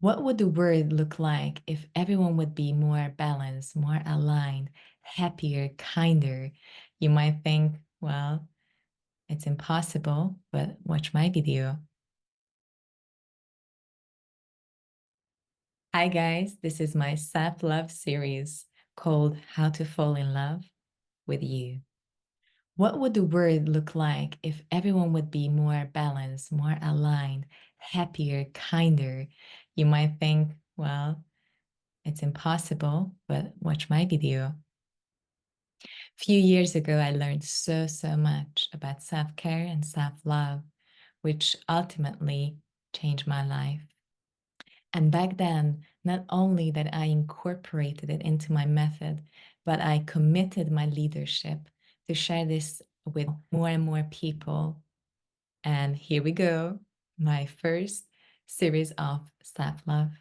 What would the world look like if everyone would be more balanced, more aligned, happier, kinder? You might think, well, it's impossible, but watch my video. Hi, guys. This is my self-love series called How to Fall in Love with You. What would the world look like if everyone would be more balanced, more aligned, happier, kinder? You might think, well, it's impossible, but watch my video. Few years ago, I learned so much about self-care and self-love, which ultimately changed my life. And back then, not only that I incorporated it into my method, but I committed my leadership to share this with more and more people. And here we go, my first series of self-love.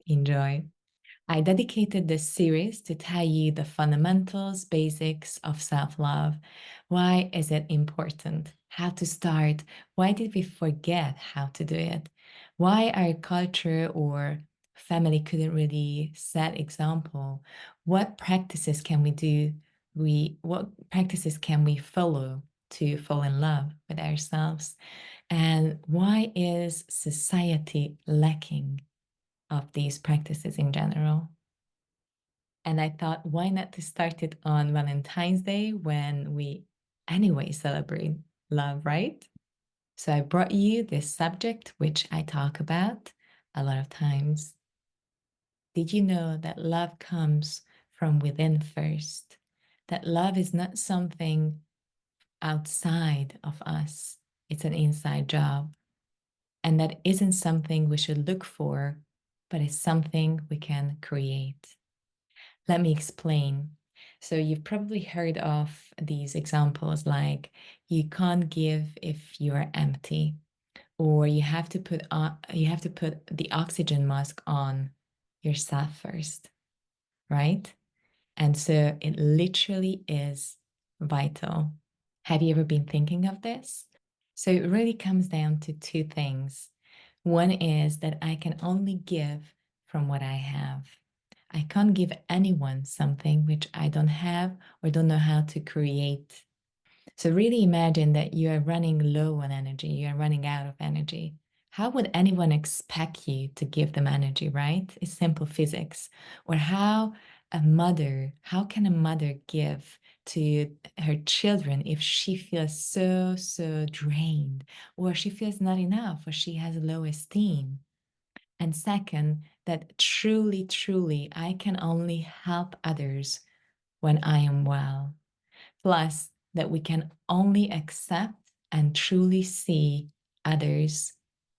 Enjoy. I dedicated this series to tell you the fundamentals, basics of self-love. Why is it important? How to start? Why did we forget how to do it? Why our culture or family couldn't really set example? What practices can we do? What practices can we follow to fall in love with ourselves? And why is society lacking of these practices in general? And I thought, why not to start it on Valentine's Day when we anyway celebrate love, right? So I brought you this subject, which I talk about a lot of times. Did you know that love comes from within first? That love is not something outside of us, it's an inside job. And that isn't something we should look for, but it's something we can create. Let me explain. So you've probably heard of these examples like you can't give if you're empty, or you have to put the oxygen mask on yourself first, right? And so it literally is vital. Have you ever been thinking of this? So it really comes down to two things. One is that I can only give from what I have. I can't give anyone something which I don't have or don't know how to create. So really imagine that you are running low on energy, you are running out of energy. How would anyone expect you to give them energy, right? It's simple physics. Or how can a mother give to her children if she feels so drained, or she feels not enough, or she has low esteem? And second, that truly, I can only help others when I am well. Plus, that we can only accept and truly see others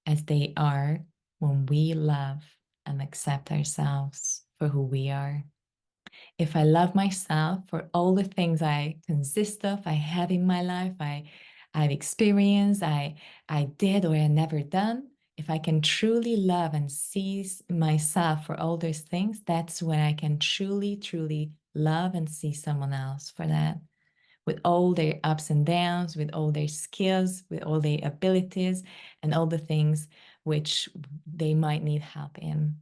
as they are when we love and accept ourselves for who we are. If I love myself for all the things I consist of, I have in my life, I've experienced, I did or I never done, if I can truly love and see myself for all those things, that's when I can truly love and see someone else for that, with all their ups and downs, with all their skills, with all their abilities, and all the things which they might need help in.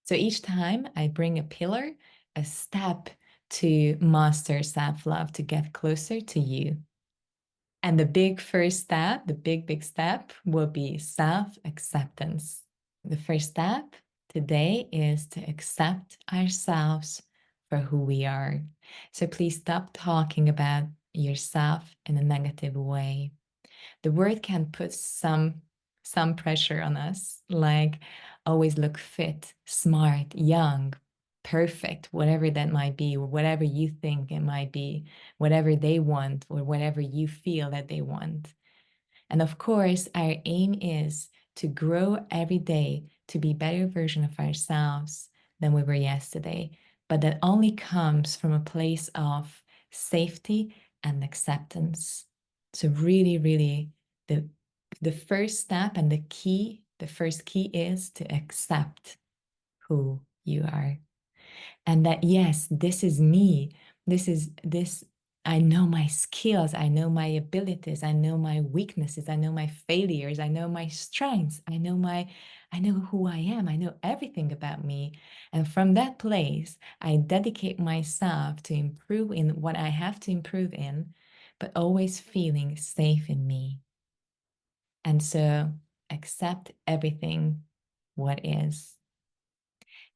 So each time I bring a pillar, a step to master self love, to get closer to you. And the big first step, the big step will be self acceptance. The first step today is to accept ourselves for who we are. So please stop talking about yourself in a negative way. The word can put some pressure on us, like always look fit, smart, young, perfect, whatever that might be, or whatever you think it might be, whatever they want, or whatever you feel that they want. And of course, our aim is to grow every day to be a better version of ourselves than we were yesterday. But that only comes from a place of safety and acceptance. So really, the the first step and the first key is to accept who you are. And that yes, this is me. This I know my skills, I know my abilities, I know my weaknesses, I know my failures, I know my strengths, I know who I am, I know everything about me. And from that place, I dedicate myself to improve in what I have to improve in, but always feeling safe in me. And so accept everything what is.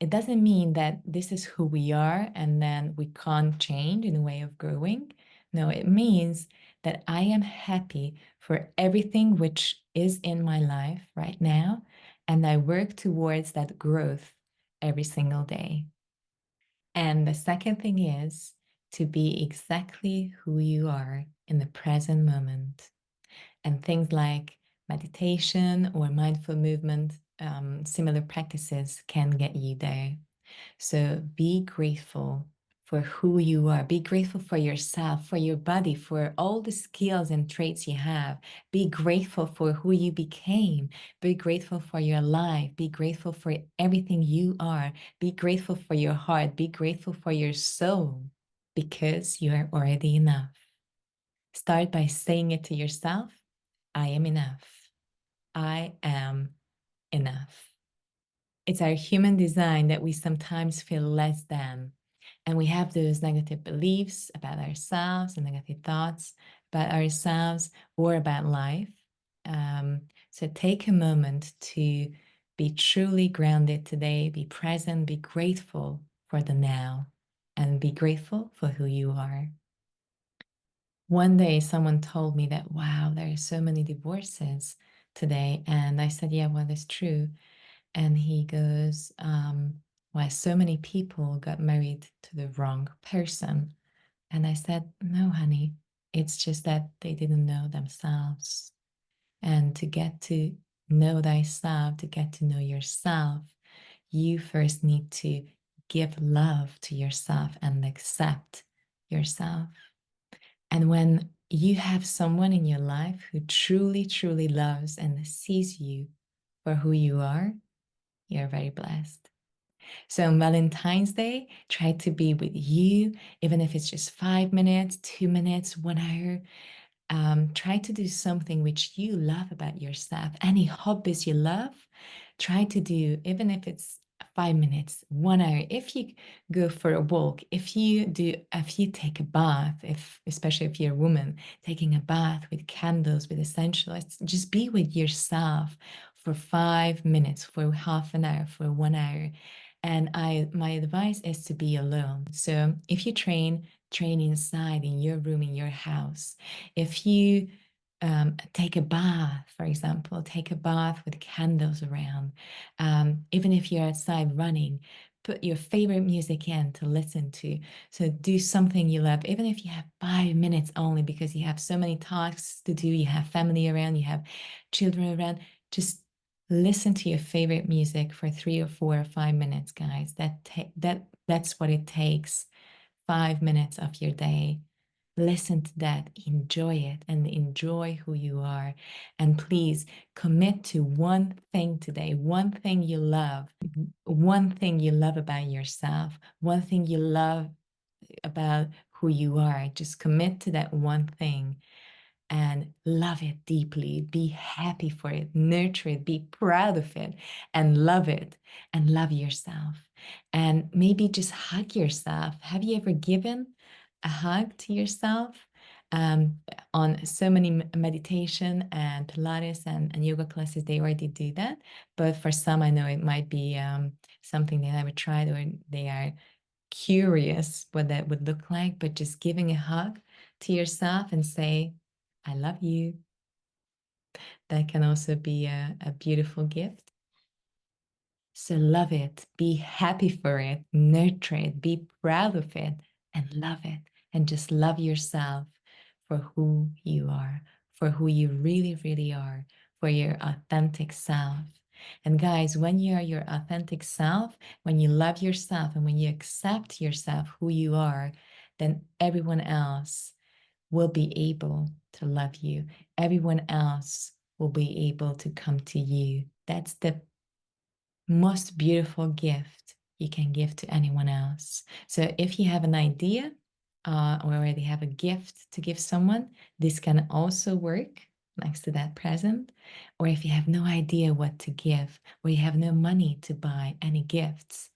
It doesn't mean that this is who we are and then we can't change in a way of growing. No, it means that I am happy for everything which is in my life right now, and I work towards that growth every single day. And the second thing is to be exactly who you are in the present moment. And things like meditation or mindful movement, similar practices can get you there. So be grateful for who you are. Be grateful for yourself, for your body, for all the skills and traits you have. Be grateful for who you became. Be grateful for your life. Be grateful for everything you are. Be grateful for your heart. Be grateful for your soul because you are already enough. Start by saying it to yourself. I am enough. I am enough. It's our human design that we sometimes feel less than. And we have those negative beliefs about ourselves and negative thoughts about ourselves or about life. So take a moment to be truly grounded today, be present, be grateful for the now, and be grateful for who you are. One day, someone told me that, wow, there are so many divorces today. And I said, yeah, well, that's true. And he goes, why so many people got married to the wrong person. And I said, no, honey, it's just that they didn't know themselves. And to get to know thyself, to get to know yourself, you first need to give love to yourself and accept yourself. And when you have someone in your life who truly, truly loves and sees you for who you are, you're very blessed. So on Valentine's Day, try to be with you, even if it's just 5 minutes, 2 minutes, 1 hour. Try to do something which you love about yourself. Any hobbies you love, try to do, even if it's 5 minutes, 1 hour. If you go for a walk, if you take a bath, if especially if you're a woman, taking a bath with candles, with essentials, just be with yourself for 5 minutes, for half an hour, for 1 hour. And my advice is to be alone. So if you train inside in your room, in your house. If you take a bath, for example, take a bath with candles around. Even if you're outside running, put your favorite music in to listen to. So do something you love, even if you have 5 minutes only, because you have so many tasks to do, you have family around, you have children around. Just listen to your favorite music for 3 or 4 or 5 minutes, guys. That's what it takes. 5 minutes of your day. Listen to that, enjoy it, and enjoy who you are. And please commit to one thing today, one thing you love about yourself, one thing you love about who you are. Just commit to that one thing and love it deeply. Be happy for it, nurture it, be proud of it, and love yourself. And maybe just hug yourself. Have you ever given a hug to yourself? On so many meditation and Pilates and yoga classes, they already do that. But for some, I know it might be something they never tried or they are curious what that would look like. But just giving a hug to yourself and say, I love you. That can also be a beautiful gift. So love it, be happy for it, nurture it, be proud of it, and love it. And just love yourself for who you are, for who you really, really are, for your authentic self. And guys, when you are your authentic self, when you love yourself and when you accept yourself, who you are, then everyone else will be able to love you. Everyone else will be able to come to you. That's the most beautiful gift you can give to anyone else. So if you have an idea already have a gift to give someone, this can also work next to that present. Or if you have no idea what to give, or you have no money to buy any gifts,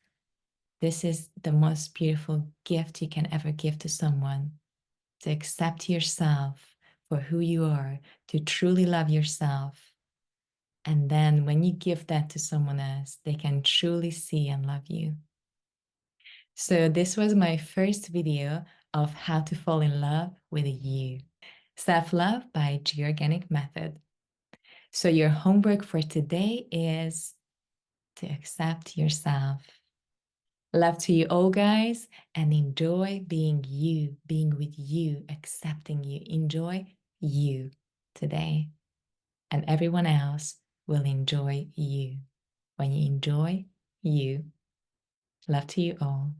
this is the most beautiful gift you can ever give to someone, to accept yourself for who you are, to truly love yourself. And then when you give that to someone else, they can truly see and love you. So this was my first video of how to fall in love with you. Self-love by GeorganicMethod. So your homework for today is to accept yourself. Love to you all, guys, and enjoy being you, being with you, accepting you. Enjoy you today, and everyone else will enjoy you. When you enjoy you, love to you all.